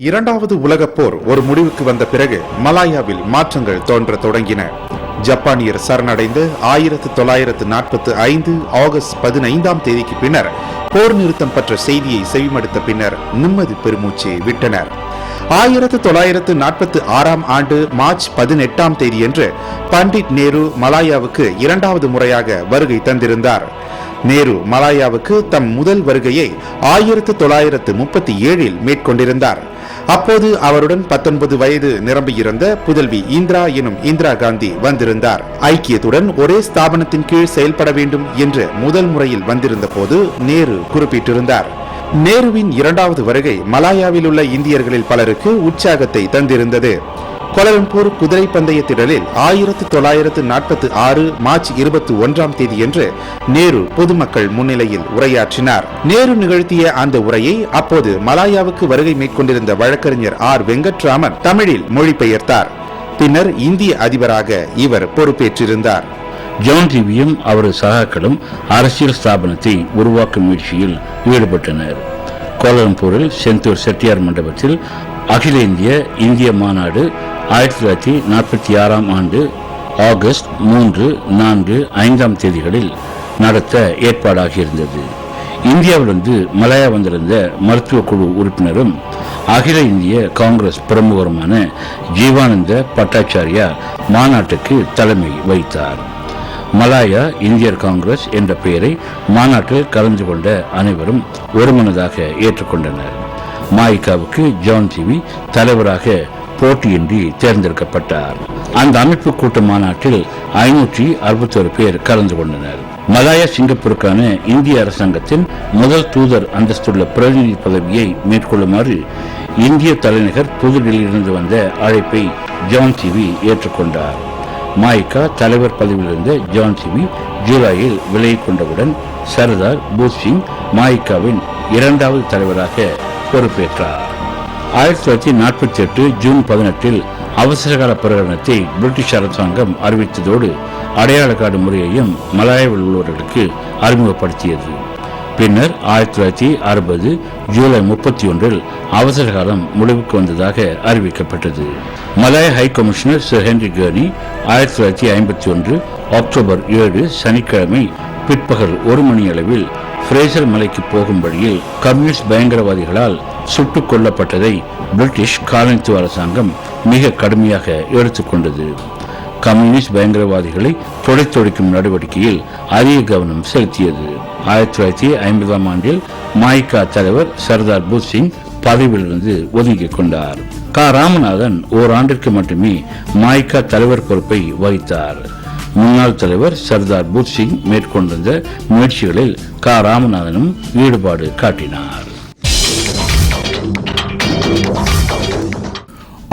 இரண்டாவது உலகப் போர் ஒரு முடிவுக்கு வந்த பிறகு மலாயாவில் மாற்றங்கள் தோன்ற தொடங்கின. ஜப்பானியர் சரணடைந்து 1945 ஆகஸ்ட் 15ஆம் தேதிக்கு பின்னர் போர் நிறுத்தம் பற்ற செய்தியை செவிமடுத்த பின்னர் நிம்மதி பெருமூச்சை விட்டனர். 1946ஆம் ஆண்டு மார்ச் 18ஆம் தேதியன்று பண்டிட் நேரு மலாயாவுக்கு இரண்டாவது முறையாக வருகை தந்திருந்தார். நேரு மலாயாவுக்கு தம் முதல் வருகையை 1937இல் மேற்கொண்டிருந்தார். அப்போது அவருடன் 19 வயது நிரம்பியிருந்த புதல்வி இந்திரா எனும் இந்திரா காந்தி வந்திருந்தார். ஐக்கியத்துடன் ஒரே ஸ்தாபனத்தின் கீழ் செயல்பட வேண்டும் என்று முதல் முறையில் வந்திருந்த போது நேரு குறிப்பிட்டிருந்தார். நேருவின் இரண்டாவது வருகை மலாயாவில் உள்ள இந்தியர்களில் பலருக்கு உற்சாகத்தை தந்திருந்தது. கோலாலம்பூர் குதிரை பந்தய திடலில் 1946 மார்ச் 21ஆம் தேதியன்று நேரு பொதுமக்கள் முன்னிலையில் உரையாற்றினார். நேரு நிகழ்த்திய அந்த உரையை அப்போது மலாயாவுக்கு வருகை மேற்கொண்டிருந்த வழக்கறிஞர் ஆர் வெங்கட்ராமன் தமிழில் மொழிபெயர்த்தார். பின்னர் இந்திய அதிபராக இவர் பொறுப்பேற்றிருந்தார். ஜான் டிவியும் அவரது சகாக்களும் அரசியல் ஸ்தாபனத்தை உருவாக்கும் முயற்சியில் ஈடுபட்டனர். கோலாலம்பூரில் செந்தூர் செட்டியார் மண்டபத்தில் அகில இந்திய மாநாடு 1946ஆம் ஆண்டு ஆகஸ்ட் 3, 4, 5ஆம் தேதிகளில் நடத்த ஏற்பாடாகியிருந்தது. இந்தியாவிலிருந்து மலாயா வந்திருந்த மருத்துவ குழு உறுப்பினரும் அகில இந்திய காங்கிரஸ் பிரமுகருமான ஜீவானந்த பட்டாச்சாரியா மாநாட்டுக்கு தலைமை வகித்தார். மலாயா இந்தியர் காங்கிரஸ் என்ற பெயரை மாநாட்டில் கலந்து கொண்ட அனைவரும் ஒருமனதாக ஏற்றுக்கொண்டனர். மாயிகாவுக்கு ஜான் டிவி தலைவராக போட்டியின்றி தேர்ந்தெடுக்கப்பட்டார். அந்த அமைப்பு கூட்ட மாநாட்டில் 561 பேர் கலந்து கொண்டனர். மலாயா சிங்கப்பூருக்கான இந்திய அரசாங்கத்தின் முதல் தூதர் அந்தஸ்துள்ள பிரதிநிதி பதவியை மேற்கொள்ளுமாறு இந்திய தலைநகர் புதுடில்லியிலிருந்து வந்த அழைப்பை ஜான் டிவி ஏற்றுக்கொண்டார். மாயிகா தலைவர் பதவியிலிருந்த ஜான் டிவி ஜூலையில் விலகிக் கொண்டவுடன் சர்தார் பூத் சிங் மாயிகாவின் இரண்டாவது தலைவராக பொறுப்பேற்றார். 1948 ஜூன் 18இல் அவசரகால பிரகடனத்தை பிரிட்டிஷ் அரசாங்கம் அறிவித்ததோடு அடையாள கார்டு முறையையும் மலாயாவில் உள்ளவர்களுக்கு அறிமுகப்படுத்தியது. பின்னர் 1960 ஜூலை 31இல் அவசர காலம் முடிவுக்கு வந்ததாக அறிவிக்கப்பட்டது. Malaya high commissioner sir Henry Gurney 1951 October 7 சனிக்கிழமை பிற்பகல் 1 மணி அளவில் பிரேசர் மலைக்கு போகும் வழியில் கம்யூனிஸ்ட் பயங்கரவாதிகளால் சுட்டுக் கொல்லப்பட்டதை பிரிட்டிஷ் காலனித்துவ அரசாங்கம் மிக கடுமையாக எடுத்துக்கொண்டது. கம்யூனிஸ்ட் பயங்கரவாதிகளை துடைத்தொழிக்கும் நடவடிக்கையில் அதிக கவனம் செலுத்தியது. 1950ஆம் ஆண்டில் மாயிகா தலைவர் சர்தார் பூத் சிங் பதவியிலிருந்து ஒதுங்கிக் கொண்டார். ராமநாதன் ஓராண்டிற்கு மட்டுமே மாயிகா தலைவர் பொறுப்பை வகித்தார். முன்னாள் தலைவர் சர்தார் பூத் சிங் மேற்கொண்டிருந்த முயற்சிகளில் ராமநாதனும் ஈடுபாடு காட்டினார்.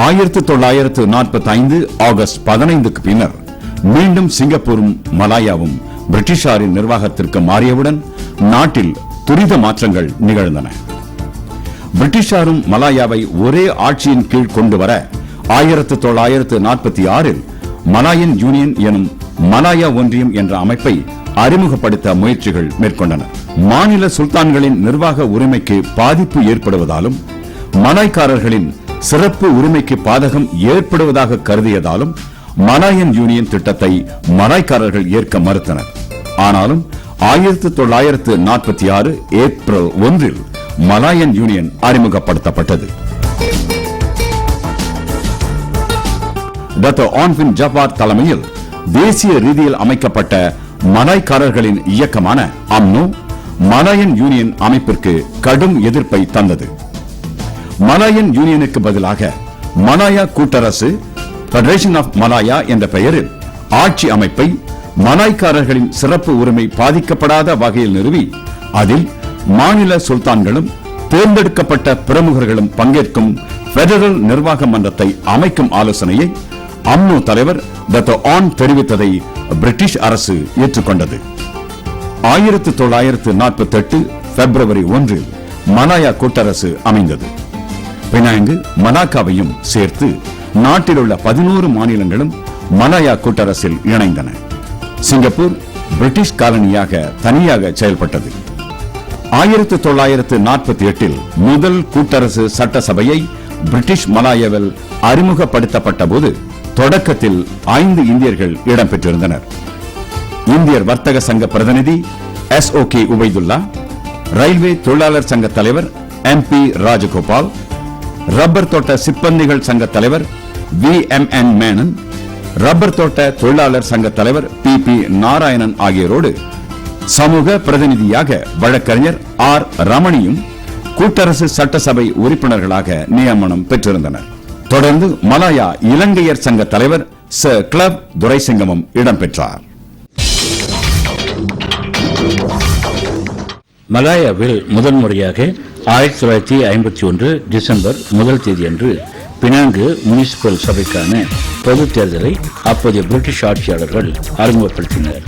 1945 ஆகஸ்ட் 15க்கு பின்னர் மீண்டும் சிங்கப்பூரும் மலாயாவும் பிரிட்டிஷாரின் நிர்வாகத்திற்கு மாறியவுடன் நாட்டில் துரித மாற்றங்கள் நிகழ்ந்தன. பிரிட்டிஷாரும் மலாயாவை ஒரே ஆட்சியின் கீழ் கொண்டு வர 1946இல் மலாயன் யூனியன் எனும் மலாயா ஒன்றியம் என்ற அமைப்பை அறிமுகப்படுத்த முயற்சிகள் மேற்கொண்டனர். மாநில சுல்தான்களின் நிர்வாக உரிமைக்கு பாதிப்பு ஏற்படுவதாலும் மலாய்க்காரர்களின் சிறப்பு உரிமைக்கு பாதகம் ஏற்படுவதாக கருதியதாலும் மலாயன் யூனியன் திட்டத்தை மலாய்க்காரர்கள் ஏற்க மறுத்தனர். ஆனாலும் 1946 ஏப்ரல் 1இல் மலாயன் யூனியன் அறிமுகப்படுத்தப்பட்டது. டாக்டர் ஆன்பின் ஜப்பார் தலைமையில் தேசிய ரீதியில் அமைக்கப்பட்ட மலாய்க்காரர்களின் இயக்கமான அம்னோ மலாயன் யூனியன் அமைப்பிற்கு கடும் எதிர்ப்பை தந்தது. மலாயன் யூனியனுக்கு பதிலாக மலாயா கூட்டரசு ஃபெடரேஷன் ஆஃப் மலாயா என்ற பெயரில் ஆட்சி அமைப்பை மலாய்க்காரர்களின் சிறப்பு உரிமை பாதிக்கப்படாத வகையில் நிறுவி அதில் மாநில சுல்தான்களும் தேர்ந்தெடுக்கப்பட்ட பிரமுகர்களும் பங்கேற்கும் பெடரல் நிர்வாக மன்றத்தை அமைக்கும் ஆலோசனையை அம்னோ தலைவர் டாக்டர் ஆன் தெரிவித்ததை பிரிட்டிஷ் அரசு ஏற்றுக்கொண்டது. 1948 பிப்ரவரி 1இல் மலாயா கூட்டரசு அமைந்தது. பினாங்கு மலாக்காவையும் சேர்த்து நாட்டில் உள்ள 11 மாநிலங்களும் மலாயா கூட்டரசில் இணைந்தன. சிங்கப்பூர் பிரிட்டிஷ் காலனியாக தனியாக செயல்பட்டது. 1948 முதல் கூட்டரசு சட்டசபையை பிரிட்டிஷ் மலாயாவில் அறிமுகப்படுத்தப்பட்ட போது தொடக்கத்தில் 5 இந்தியர்கள் இடம்பெற்றிருந்தனர். இந்தியர் வர்த்தக சங்க பிரதிநிதி SOK உபைதுல்லா, ரயில்வே தொழிலாளர் சங்க தலைவர் MP ராஜகோபால், ரப்பர் தோட்ட சிப்பந்திகள் சங்க தலைவர் VMN மேனன், ரப்பர் தோட்ட தொழிலாளர் சங்க தலைவர் PP நாராயணன் ஆகியோரோடு சமூக பிரதிநிதியாக வழக்கறிஞர் R ரமணியும் கூட்டரசு சட்டசபை உறுப்பினர்களாக நியமனம் பெற்றிருந்தனர். தொடர்ந்து மலாயா இலங்கையர் சங்க தலைவர் கிளப் துரைசிங்கமும் இடம்பெற்றார். மலாயாவில் முதல் முறையாக 1951 டிசம்பர் 1 தேதியன்று பினாங்கு முனிசிபல் சபைக்கான பொதுத் தேர்தலை அப்போதைய பிரிட்டிஷ் ஆட்சியாளர்கள் அறிமுகப்படுத்தினர்.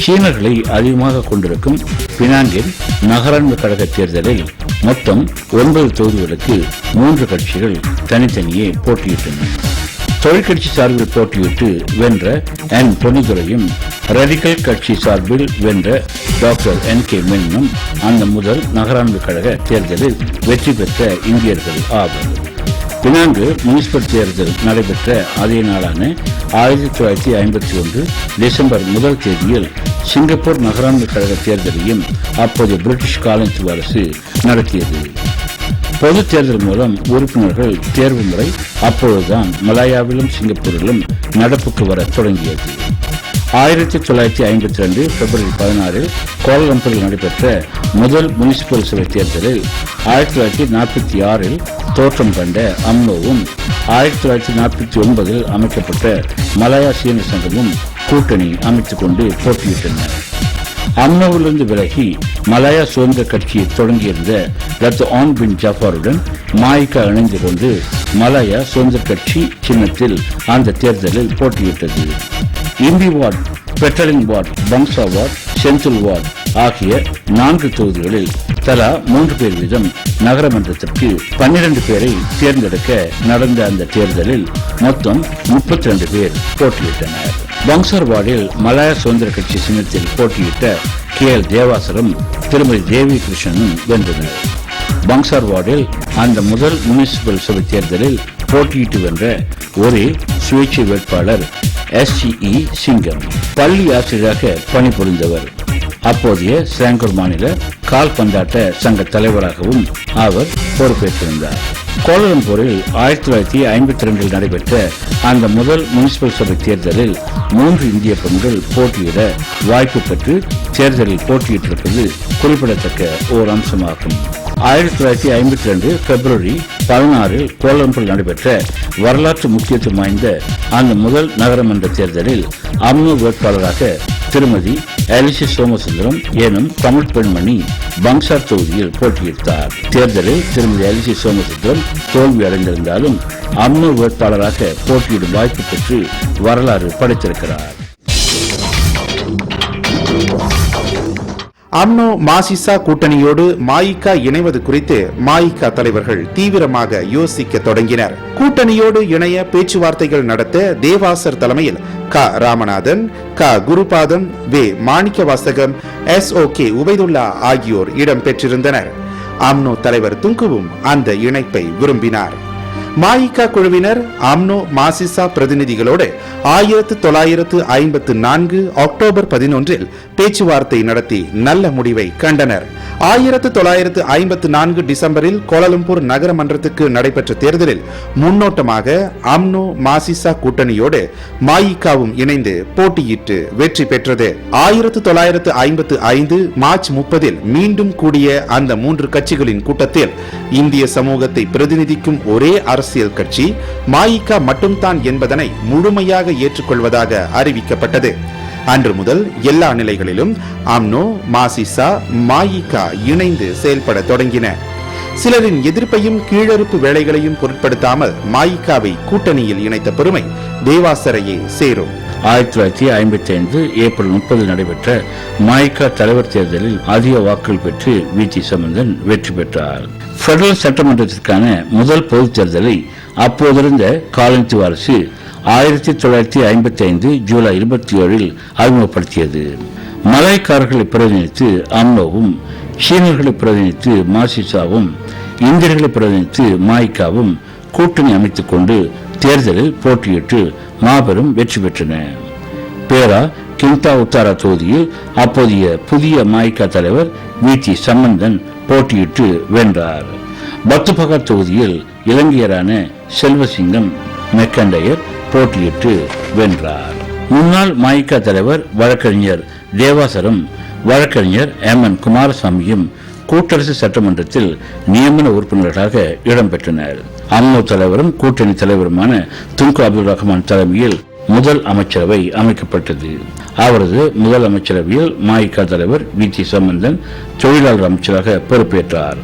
சீனர்களை அதிகமாக கொண்டிருக்கும் பினாங்கின் நகராண்மை கழக தேர்தலில் மொத்தம் 9 தொகுதிகளுக்கு 3 கட்சிகள் தனித்தனியே போட்டியிட்டன. தொழிற்கட்சி சார்பில் போட்டியிட்டு வென்ற N பொன்னிதுரையும், ரடிக்கல் கட்சி சார்பில் வென்ற டாக்டர் NK மேனனும் அந்த முதல் நகராண்மை கழக தேர்தலில் வெற்றி பெற்ற இந்தியர்கள் ஆவர். பினாங்கு முனிசிபல் தேர்தல் நடைபெற்ற அதே நாளான 1951 டிசம்பர் 1 தேதியில் சிங்கப்பூர் நகராண்மை கழக தேர்தலையும் அப்போது பிரிட்டிஷ் காலனித்துவ அரசு நடத்தியது. பொது தேர்தல் மூலம் உறுப்பினர்கள் தேர்வு முறை அப்பொழுதுதான் மலாயாவிலும் சிங்கப்பூரிலும் நடப்புக்கு வர தொடங்கியது. 1952 பிப்ரவரி 16 கோலாலம்பூரில் நடைபெற்ற முதல் முனிசிபல் சபை தேர்தலில் 1946 தோற்றம் கண்ட அம்னோவும் 1949 அமைக்கப்பட்ட மலாயா சீன சங்கமும் கூட்டணி அமைத்துக் கொண்டு போட்டியிட்டனர். அம்னோவிலிருந்து விலகி மலாயா சுதந்திர கட்சியை தொடங்கியிருந்த டத்து ஆன் பின் ஜாஃபாருடன் மாயிகா இணைந்து கொண்டு மலாயா சுதந்திர கட்சி சின்னத்தில் அந்த தேர்தலில் போட்டியிட்டது. Imbi ward, Petaling ward, Bangsar ward, Sentul ward ஆகிய 4 தொகுதிகளில் தலா 3 பேர் வீதம் நகரமன்றத்திற்கு 12 பேரை தேர்ந்தெடுக்க நடந்த அந்த தேர்தலில் மொத்தம் 32 பேர் போட்டியிட்டனர். பங்சார் வார்டில் மலாயா சுதந்திர கட்சி சின்னத்தில் போட்டியிட்ட KL தேவாசரம், திருமதி தேவி கிருஷ்ணனும் வென்றனர். பங்சார் வார்டில் அந்த முதல் முனிசிபல் சபை தேர்தலில் போட்டியிட்டு வென்ற ஒரே சுயேட்சை வேட்பாளர் SCE சிங்கம். பள்ளி ஆசிரியராக பணிபுரிந்தவர். அப்போதைய சிராங்கூர் மாநில கால்பந்தாட்ட சங்க தலைவராகவும் அவர் பொறுப்பேற்றிருந்தார். கோலாலம்பூரில் 1952 நடைபெற்ற அந்த முதல் முனிசிபல் சபை தேர்தலில் 3 இந்திய பெண்கள் போட்டியிட வாய்ப்பு பெற்று தேர்தலில் போட்டியிட்டிருப்பது குறிப்பிடத்தக்க ஓர் அம்சமாகும். 1952 பிப்ரவரி 16 கோலாலம்பூரில் நடைபெற்ற வரலாற்று முக்கியத்துவம் வாய்ந்த அந்த முதல் நகரமன்ற தேர்தலில் அம்னோ வேட்பாளராக திருமதி எலிசி சோமசுந்தரம் எனும் தமிழ் பெண்மணி பங்சார் தொகுதியில் போட்டியிட்டார். தேர்தலில் திருமதி எலிசி சோமசுந்தரம் தோல்வி அடைந்திருந்தாலும் அம்னோ வேட்பாளராக போட்டியிடும் வாய்ப்பு பெற்று வரலாறு படைத்திருக்கிறார். அம்னோ மாசிசா கூட்டணியோடு மாயிகா இணைவது குறித்து மாயிகா தலைவர்கள் தீவிரமாக யோசிக்க தொடங்கினர். கூட்டணியோடு இணைய பேச்சுவார்த்தைகள் நடத்த தேவாசர் தலைமையில் க ராமநாதன், க குருபாதம், வே மாணிக்கவாசகம், SOK உபைதுல்லா ஆகியோர் இடம்பெற்றிருந்தனர். அம்னோ தலைவர் துங்குவும் அந்த இணைப்பை விரும்பினார். மாயிகா குழுவினர் அம்னோ மாசிசா பிரதிநிதிகளோடு 1954 அக்டோபர் 11 பேச்சுவார்த்தை நடத்தி நல்ல முடிவை கண்டனர். 1954 டிசம்பரில் கோலாலம்பூர் நகரமன்றத்துக்கு நடைபெற்ற தேர்தலில் முன்னோட்டமாக அம்னோ மாசிசா கூட்டணியோடு மாயிகாவும் இணைந்து போட்டியிட்டு வெற்றி பெற்றது. 1955 மார்ச் 30 மீண்டும் கூடிய அந்த 3 கட்சிகளின் கூட்டத்தில் இந்திய சமூகத்தை பிரதிநிதிக்கும் ஒரே அரசியல் கட்சி மாயிகா மட்டும்தான் என்பதனை முழுமையாக ஏற்றுக்கொள்வதாக அறிவிக்கப்பட்டது. அன்று முதல் எல்லா நிலைகளிலும் அம்னோ, மாசிசா, மாயிகா இணைந்து செயல்பட தொடங்கின. சிலரின் எதிர்ப்பையும் கீழறுப்பு வேலைகளையும் பொருட்படுத்தாமல் மாயிகாவை கூட்டணியில் இணைத்த பெருமை தேவாசரையே சேரும். 1955 ஏப்ரல் 30 நடைபெற்ற மாயிகா தலைவர் தேர்தலில் அதிக வாக்குகள் பெற்று VT சம்பந்தன் வெற்றி பெற்றார். பெடரல் சட்டமன்றத்திற்கான முதல் பொதுத் தேர்தலை அப்போதிருந்த காலனித்துவ அரசு 1955 ஜூலை 27 அறிமுகப்படுத்தியது. மலாய்க்காரர்களை பிரதிநிதித்து அம்னோவும், சீனர்களை பிரதிநிதித்து மாசிசாவும், இந்தியர்களை பிரதிநிதித்து மாயிகாவும் கூட்டணி அமைத்துக் கொண்டு தேர்தலில் போட்டியிட்டு மாபெரும் வெற்றி பெற்றன. பேரா கிண்டா உத்தாரா தொகுதியில் அப்போதைய புதிய மாய்கா தலைவர் வி.டி. சம்பந்தன் போட்டியிட்டு வென்றார். பத்துபகா தொகுதியில் இலங்கையரான செல்வசிங்கம் மெக்கண்டையர் போட்டியிட்டு வென்றார். முன்னாள் மாய்கா தலைவர் வழக்கறிஞர் தேவாசரம் வழக்கறிஞர் எம்.என். குமாரசாமியும் கூட்டரசு சட்டமன்றத்தில் நியமன உறுப்பினர்களாக இடம்பெற்றனர். அம்னோ தலைவரும் கூட்டணி தலைவருமான துங்கு அப்துல் ரஹ்மான் தலைமையில் முதல் அமைச்சரவை அமைக்கப்பட்டது. அவரது முதல் அமைச்சரவையில் மாய்கா தலைவர் வி.டி. சம்பந்தன் தொழிலாளர் அமைச்சராக பொறுப்பேற்றார்.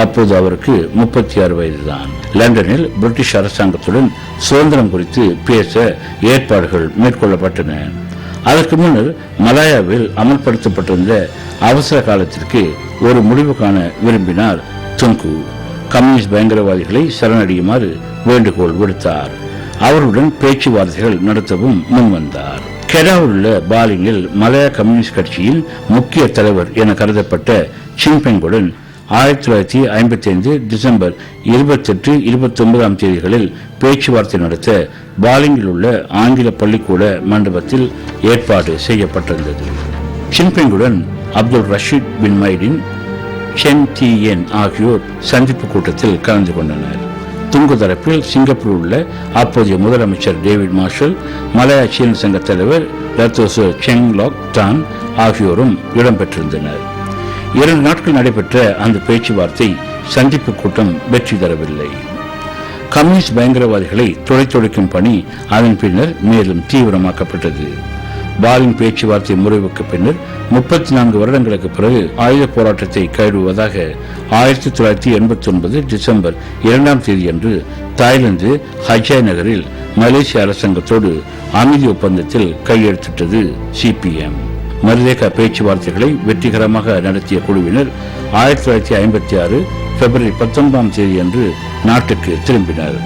அப்போது அவருக்கு 36 வயதுதான். லண்டனில் பிரிட்டிஷ் அரசாங்கத்துடன் சுதந்திரம் குறித்து பேச ஏற்பாடுகள் மேற்கொள்ளப்பட்டன. அதற்கு முன்னர் மலாயாவில் அமல்படுத்தப்பட்டிருந்த அவசர காலத்திற்கு ஒரு முடிவு காண விரும்பினார் துங்கு. கம்யூனிஸ்ட் பயங்கரவாதிகளை சரணடையுமாறு வேண்டுகோள் விடுத்தார். அவருடன் பேச்சுவார்த்தைகள் நடத்தவும் முன்வந்தார். கெடாவில் உள்ள பாலிங்கில் மலாயா கம்யூனிஸ்ட் கட்சியின் முக்கிய தலைவர் என கருதப்பட்ட சின்பெங்குடன் 1955 டிசம்பர் 28, 29 தேதிகளில் பேச்சுவார்த்தை நடத்த பாலிங்கில் உள்ள ஆங்கில பள்ளிக்கூட மண்டபத்தில் ஏற்பாடு செய்யப்பட்டிருந்தது. சின்பெங்குடன் அப்துல் ரஷீத் பின் மைடின், சென் டி.என் ஆகியோர் சந்திப்பு கூட்டத்தில் கலந்து கொண்டனர். துங்கு தரப்பில் சிங்கப்பூர் உள்ள அப்போதைய முதலமைச்சர் டேவிட் மார்ஷல், மலாயா சீன சங்க தலைவர் டத்தோசோ செங் லாக் டான் ஆகியோரும் இடம்பெற்றிருந்தனர். 2 நாட்கள் நடைபெற்ற அந்த பேச்சுவார்த்தை சந்திப்பு கூட்டம் வெற்றி தரவில்லை. கம்யூனிஸ்ட் பயங்கரவாதிகளை துளைத்தொழிக்கும் பணி அதன் பின்னர் மேலும் தீவிரமாக்கப்பட்டது. பாலிங் பேச்சுவார்த்தை முறிவுக்கு பின்னர் 34 வருடங்களுக்கு பிறகு ஆயுத போராட்டத்தை கைவிடுவதாக 1989 டிசம்பர் 2 தேதியன்று தாய்லாந்து ஹஜாய் நகரில் மலேசிய அரசாங்கத்தோடு அமைதி ஒப்பந்தத்தில் கையெழுத்திட்டது சிபிஎம். மர்தேகா பேச்சுவார்த்தைகளை வெற்றிகரமாக நடத்திய குழுவினர் 1956 பிப்ரவரி 19 தேதியன்று நாட்டுக்கு திரும்பினர்.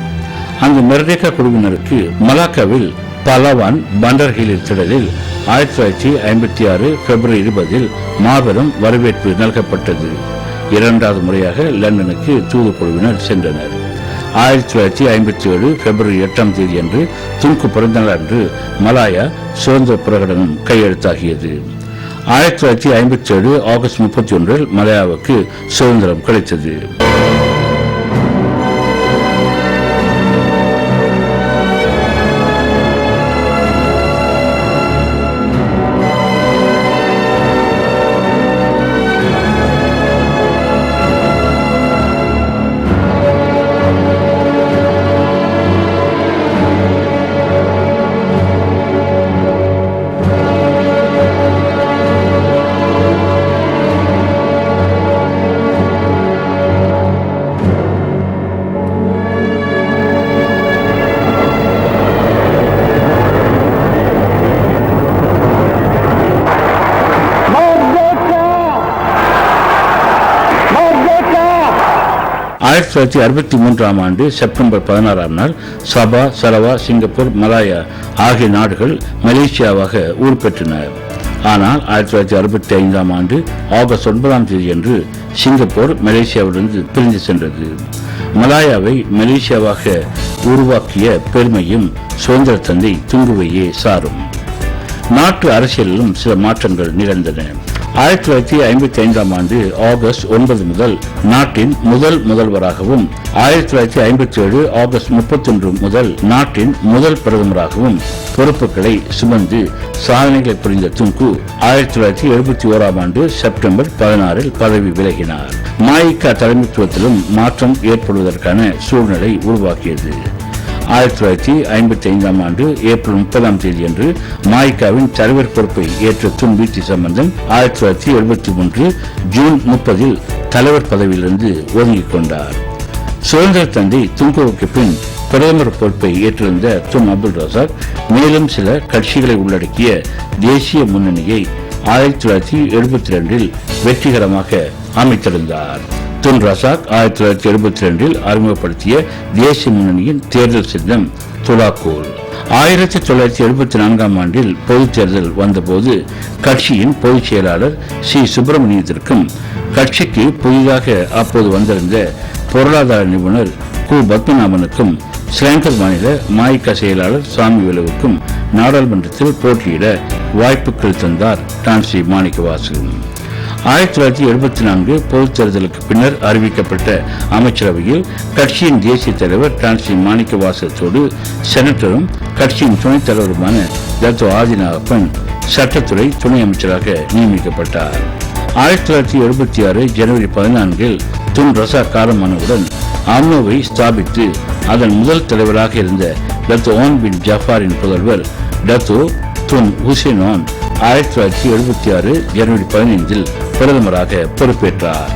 அந்த மர்தேகா குழுவினருக்கு மலாக்காவில் பலவான் பண்டர்ஹில் திடலில் 1956 பிப்ரவரி 20 மாபெரும் வரவேற்பு நல்கப்பட்டது. 2வது முறையாக லண்டனுக்கு தூதுக்குழுவினர் சென்றனர். 1957 பிப்ரவரி 8 தேதியன்று துங்கு பிறந்தநாள் அன்று மலாயா சுதந்திர பிரகடனம் கையெழுத்தாகியது. 1957 ஆகஸ்ட் 31 மலாயாவுக்கு சுதந்திரம் கிடைத்தது. ஆயிரத்தி 1963 செப்டம்பர் 16 சபா, சரவா, சிங்கப்பூர், மலாயா ஆகிய நாடுகள் மலேசியாவாக உருப்பெற்றன. ஆனால் 1965 ஆகஸ்ட் 9 தேதியன்று சிங்கப்பூர் மலேசியாவிலிருந்து பிரிந்து சென்றது. மலாயாவை மலேசியாவாக உருவாக்கிய பெருமையும் சுதந்திர தந்தை துங்குவையே சாரும். நாட்டு அரசியலிலும் சில மாற்றங்கள் நிகழ்ந்தன. 1955 ஆகஸ்ட் 9 முதல் நாட்டின் முதல் முதல்வராகவும் 1957 ஆகஸ்ட் 31 முதல் நாட்டின் முதல் பிரதமராகவும் பொறுப்புகளை சுமந்து சாதனைகளை புரிந்த துங்கு 1971 செப்டம்பர் 16 பதவி விலகினார். மாய்கா தலைமைத்துவத்திலும் மாற்றம் ஏற்படுவதற்கான சூழ்நிலை உருவாக்கியது. 1955 ஏப்ரல் 30 தேதியன்று மாய்காவின் தலைவர் பொறுப்பை ஏற்ற துன் வி.டி. சம்பந்தன் 1973 ஜூன் 30 தலைவர் பதவியிலிருந்து ஒதுங்கிக் கொண்டார். சுதந்திர தந்தை துங்குவுக்கு பின் பிரதமர் பொறுப்பை ஏற்றிருந்த துன் அப்துல் ரசாக் மேலும் சில கட்சிகளை உள்ளடக்கிய தேசிய முன்னணியை 1972 வெற்றிகரமாக அமைத்திருந்தார். துன் ரசாக் 1972 அறிமுகப்படுத்திய தேசிய முன்னணியின் தேர்தல் சின்னம் துலாக்கோல். 1974 பொதுத் தேர்தல் வந்தபோது கட்சியின் பொதுச் செயலாளர் சி. சுப்பிரமணியத்திற்கும் கட்சிக்கு புதிதாக அப்போது வந்திருந்த பொருளாதார நிபுணர் கு பத்மநாபனுக்கும் ஸ்ரீலங்கர் மாநில மாயிகா செயலாளர் சாமிவேலுவுக்கும் நாடாளுமன்றத்தில் போட்டியிட வாய்ப்புகள் தந்தார் டான்சி மாணிக்கவாசகம். 1974 பொதுத் தேர்தலுக்கு பின்னர் அறிவிக்கப்பட்ட அமைச்சரவையில் கட்சியின் தேசிய தலைவர் டான்சி மாணிக்கவாசகத்தோடு செனட்டரும் கட்சியின் துணைத் தலைவருமான டத்தோ ஆதிநாகப்பன் சட்டத்துறை துணை அமைச்சராக நியமிக்கப்பட்டார். 1976 ஜனவரி 14 துன் ரசா காலமானவுடன் அம்னோவை ஸ்தாபித்து அதன் முதல் தலைவராக இருந்த டத்தோ ஓன் பின் ஜாஃபாரின் புதல்வர் டத்தோ துன் ஹுசேன் ஓன் 1976 ஜனவரி 15 பிரதமராக பொறுப்பேற்றார்.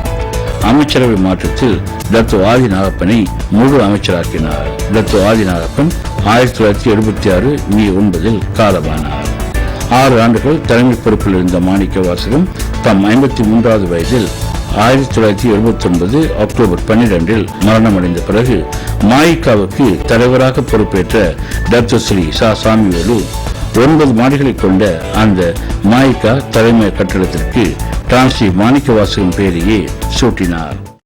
அமைச்சரவை மாற்றத்தில் டத்தோ ஆதிநாகப்பனை முழு அமைச்சராக்கினார். டத்தோ ஆதிநாகப்பன் 1976 மே 9 காலமானார். 6 ஆண்டுகள் தலைமை பொறுப்பில் இருந்த மாணிக்கவாசகம் தம் 53வது வயதில் 1979 அக்டோபர் 12 மரணமடைந்த பிறகு மாயிகாவுக்கு தலைவராக பொறுப்பேற்ற டத்தோ ஸ்ரீ சா சாமிவேலு 9 மாடிகளை கொண்ட அந்த மாயிகா தலைமை கட்டடத்திற்கு டான்சி மாணிக்கவாசகம் பெயரையே சூட்டினார்.